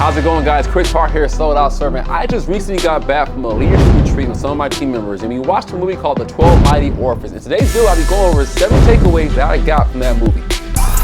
How's it going, guys? Chris Hart here, Sold Out Servant. I just recently got back from a leadership retreat with some of my team members, and we watched a movie called The 12 Mighty Orphans. In today's video, I'll be going over 7 takeaways that I got from that movie.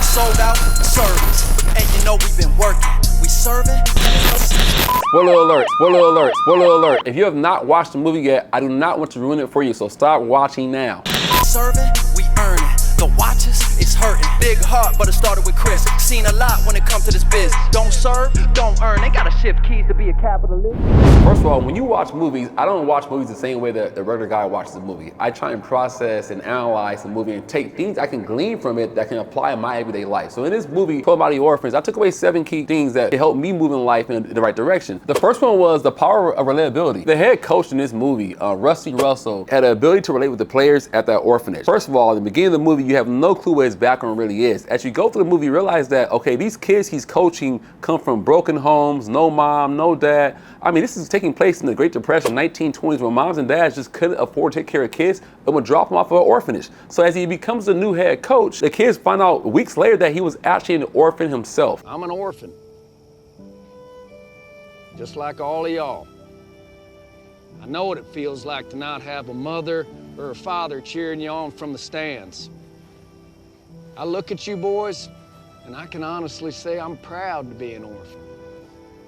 Sold out servants, and you know we've been working. We serving. Spoiler alert, spoiler alert, spoiler alert. If you have not watched the movie yet, I do not want to ruin it for you, so stop watching now. Serving, we earning. The watches, it's hurting. Big heart, but it started with Chris. Seen a lot when it comes to this biz. Don't serve, don't earn. They gotta shift keys to be a capitalist. First of all, when you watch movies, I don't watch movies the same way that the regular guy watches a movie. I try and process and analyze the movie and take things I can glean from it that can apply in my everyday life. So in this movie, 12 Mighty Orphans, I took away 7 key things that help me move in life in the right direction. The first one was the power of reliability. The head coach in this movie, Rusty Russell, had the ability to relate with the players at that orphanage. First of all, at the beginning of the movie, you have no clue what his background really is. As you go through the movie, you realize that, okay, these kids he's coaching come from broken homes, no mom, no dad. I mean, this is taking place in the Great Depression, 1920s, when moms and dads just couldn't afford to take care of kids and would drop them off at an orphanage. So as he becomes the new head coach, the kids find out weeks later that he was actually an orphan himself. I'm an orphan, just like all of y'all. I know what it feels like to not have a mother or a father cheering you on from the stands. I look at you boys, and I can honestly say I'm proud to be an orphan.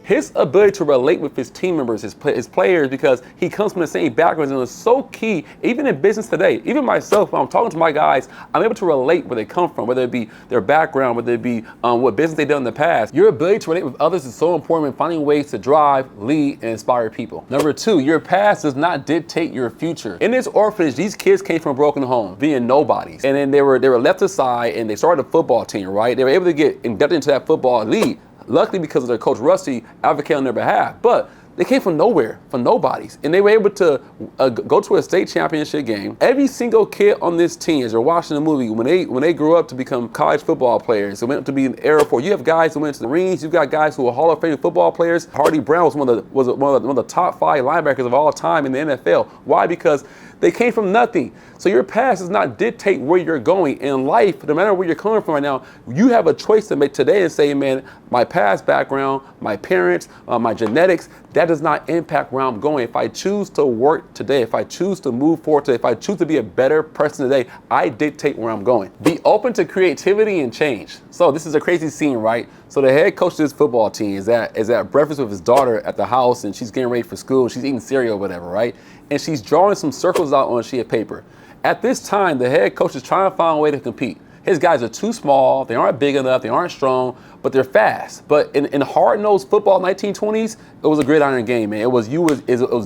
His ability to relate with his team members, his players, because he comes from the same backgrounds, and it's so key, even in business today. Even myself, when I'm talking to my guys, I'm able to relate where they come from, whether it be their background, whether it be what business they've done in the past. Your ability to relate with others is so important in finding ways to drive, lead, and inspire people. Number 2, your past does not dictate your future. In this orphanage, these kids came from broken homes, being nobodies, and then they were left aside, and they started a football team, right? They were able to get inducted into that football league. Luckily, because of their coach Rusty advocating on their behalf, but they came from nowhere, from nobodies, and they were able to go to a state championship game. Every single kid on this team, as you're watching the movie, when they grew up to become college football players, they went to be in the Air Force. You have guys who went to the Marines. You've got guys who are Hall of Fame football players. Hardy Brown was one of the top 5 linebackers of all time in the NFL. Why? Because they came from nothing. So your past does not dictate where you're going in life. No matter where you're coming from right now, you have a choice to make today and say, man, my past background, my parents, my genetics, that does not impact where I'm going. If I choose to work today, if I choose to move forward today, if I choose to be a better person today, I dictate where I'm going. Be open to creativity and change. So this is a crazy scene, right? So the head coach of this football team is at breakfast with his daughter at the house, and she's getting ready for school. She's eating cereal or whatever, right? And she's drawing some circles out on a sheet of paper. At this time, the head coach is trying to find a way to compete. His guys are too small, they aren't big enough, they aren't strong, but they're fast. But in hard-nosed football 1920s, it was a gridiron game, man. It was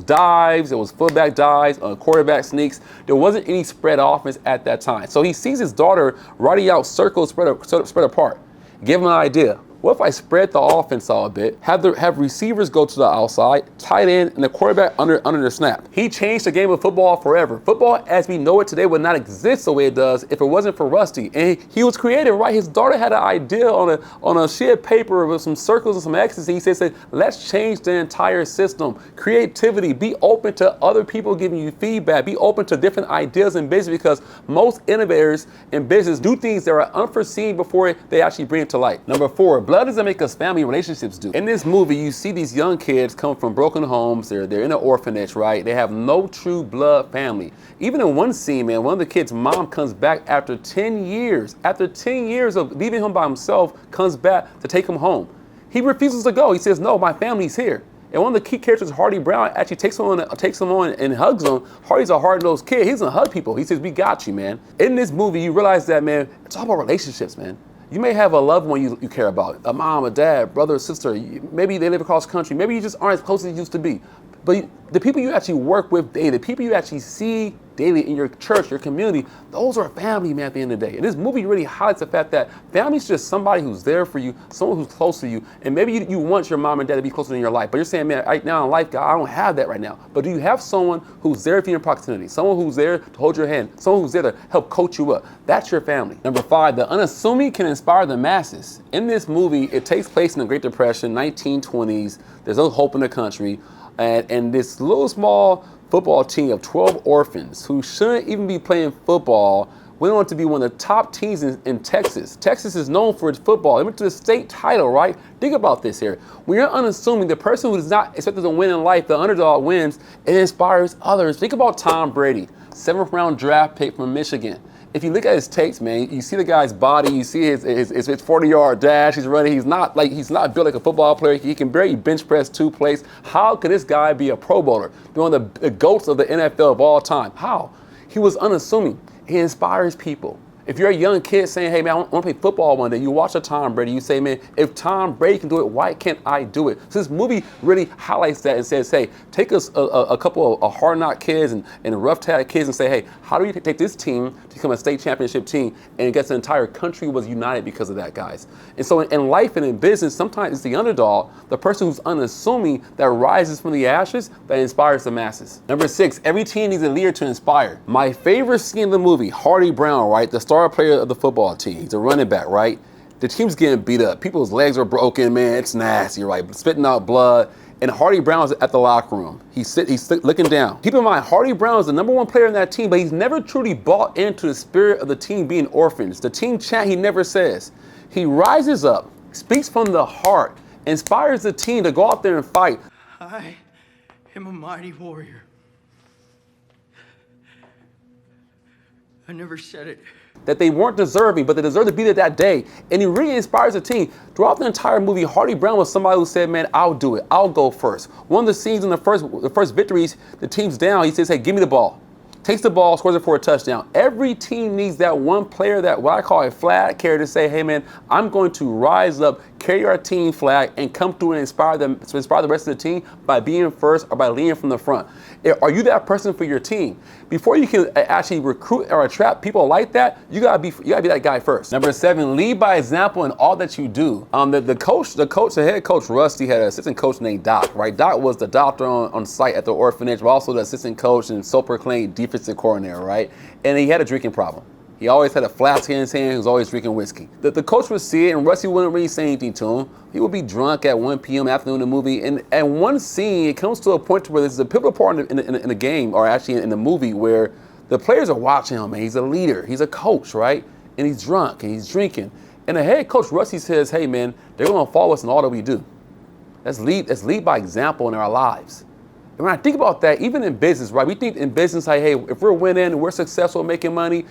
dives, it was fullback dives, quarterback sneaks. There wasn't any spread offense at that time. So he sees his daughter writing out circles spread apart. Give him an idea. What if I spread the offense out a bit, have receivers go to the outside, tight end, and the quarterback under the snap? He changed the game of football forever. Football as we know it today would not exist the way it does if it wasn't for Rusty. And he was creative, right? His daughter had an idea on a sheet of paper with some circles and some X's. He said, let's change the entire system. Creativity, be open to other people giving you feedback, be open to different ideas in business, because most innovators in business do things that are unforeseen before they actually bring it to light. Number 4, blood doesn't make us family, relationships do. In this movie, you see these young kids come from broken homes. They're in an orphanage, right? They have no true blood family. Even in one scene, man, one of the kids' mom comes back after 10 years. After 10 years of leaving him by himself, comes back to take him home. He refuses to go. He says, no, my family's here. And one of the key characters, Hardy Brown, actually takes him on and hugs him. Hardy's a hard-nosed kid. He doesn't hug people. He says, we got you, man. In this movie, you realize that, man, it's all about relationships, man. You may have a loved one you care about, a mom, a dad, brother, sister. Maybe they live across the country. Maybe you just aren't as close as you used to be. But the people you actually work with daily, the people you actually see daily in your church, your community, those are family, man, at the end of the day. And this movie really highlights the fact that family is just somebody who's there for you, someone who's close to you. And maybe you want your mom and dad to be closer in your life, but you're saying, man, right now in life, God, I don't have that right now. But do you have someone who's there for you in proximity, someone who's there to hold your hand, someone who's there to help coach you up? That's your family. Number 5, the unassuming can inspire the masses. In this movie, it takes place in the Great Depression, 1920s. There's no hope in the country. And this little small football team of 12 orphans who shouldn't even be playing football went on to be one of the top teams in Texas. Texas is known for its football. They went to the state title, right? Think about this here. When you're unassuming, the person who is not expected to win in life, the underdog wins, it inspires others. Think about Tom Brady, 7th round draft pick from Michigan. If you look at his takes, man, you see the guy's body, you see his 40-yard dash, he's running, he's not built like a football player, he can barely bench press 2 plays. How could this guy be a Pro Bowler? One of the GOATs of the NFL of all time. How? He was unassuming. He inspires people. If you're a young kid saying, hey man, I want to play football one day, you watch a Tom Brady, you say, man, if Tom Brady can do it, why can't I do it? So this movie really highlights that and says, hey, take us a couple of hard knock kids and rough tag kids and say, hey, how do you take this team to become a state championship team? And I guess the entire country was united because of that, guys. And so in life and in business, sometimes it's the underdog, the person who's unassuming, that rises from the ashes, that inspires the masses. Number 6, every team needs a leader to inspire. My favorite scene in the movie, Hardy Brown, right? The star player of the football team. He's a running back, right? The team's getting beat up. People's legs are broken, man. It's nasty, right? Spitting out blood. And Hardy Brown's at the locker room. He's looking down. Keep in mind, Hardy Brown is the #1 player in that team, but he's never truly bought into the spirit of the team being orphans. The team chant, he never says. He rises up, speaks from the heart, inspires the team to go out there and fight. I am a mighty warrior. I never said it. That they weren't deserving, but they deserved to be there that day. And he really inspires the team. Throughout the entire movie, Hardy Brown was somebody who said, man, I'll do it. I'll go first. One of the scenes in the first victories, the team's down. He says, hey, give me the ball. Takes the ball, scores it for a touchdown. Every team needs that one player, that what I call a flag carrier, to say, hey man, I'm going to rise up, carry our team flag, and come through and inspire the rest of the team by being first or by leading from the front. Are you that person for your team? Before you can actually recruit or attract people like that, you gotta be that guy first. Number 7, lead by example in all that you do. The head coach Rusty had an assistant coach named Doc, right? Doc was the doctor on site at the orphanage, but also the assistant coach and self-proclaimed defensive coordinator, right? And he had a drinking problem. He always had a flask in his hand. He was always drinking whiskey. The coach would see it, and Rusty wouldn't really say anything to him. He would be drunk at 1 p.m. afternoon in the movie. And one scene, it comes to a point where this is a pivotal part in the game, or actually in the movie, where the players are watching him, and he's a leader. He's a coach, right? And he's drunk, and he's drinking. And the head coach, Rusty, says, hey, man, they're going to follow us in all that we do. Let's lead by example in our lives. And when I think about that, even in business, right? We think in business, like, hey, if we're winning and we're successful making money,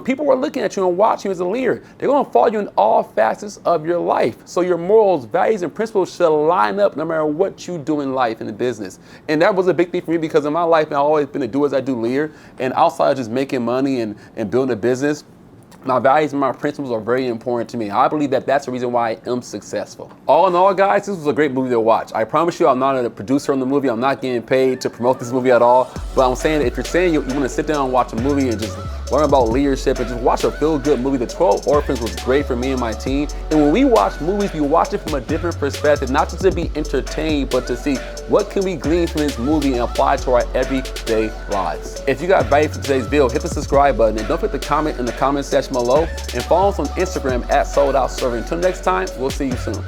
people are looking at you and watching you as a leader. They're going to follow you in all facets of your life. So your morals, values, and principles should line up no matter what you do in life and in business. And that was a big thing for me, because in my life, I've always been a do as I do leader. And outside of just making money and building a business, my values and my principles are very important to me. I believe that that's the reason why I am successful. All in all, guys, this was a great movie to watch. I promise you, I'm not a producer on the movie. I'm not getting paid to promote this movie at all. But I'm saying, if you're saying you want to sit down and watch a movie and just learn about leadership and just watch a feel-good movie, The 12 Orphans was great for me and my team. And when we watch movies, we watch it from a different perspective, not just to be entertained, but to see what can we glean from this movie and apply to our everyday lives. If you got value from today's video, hit the subscribe button, and don't forget to comment in the comment section below, and follow us on Instagram @SoldOutServer. Until next time, we'll see you soon.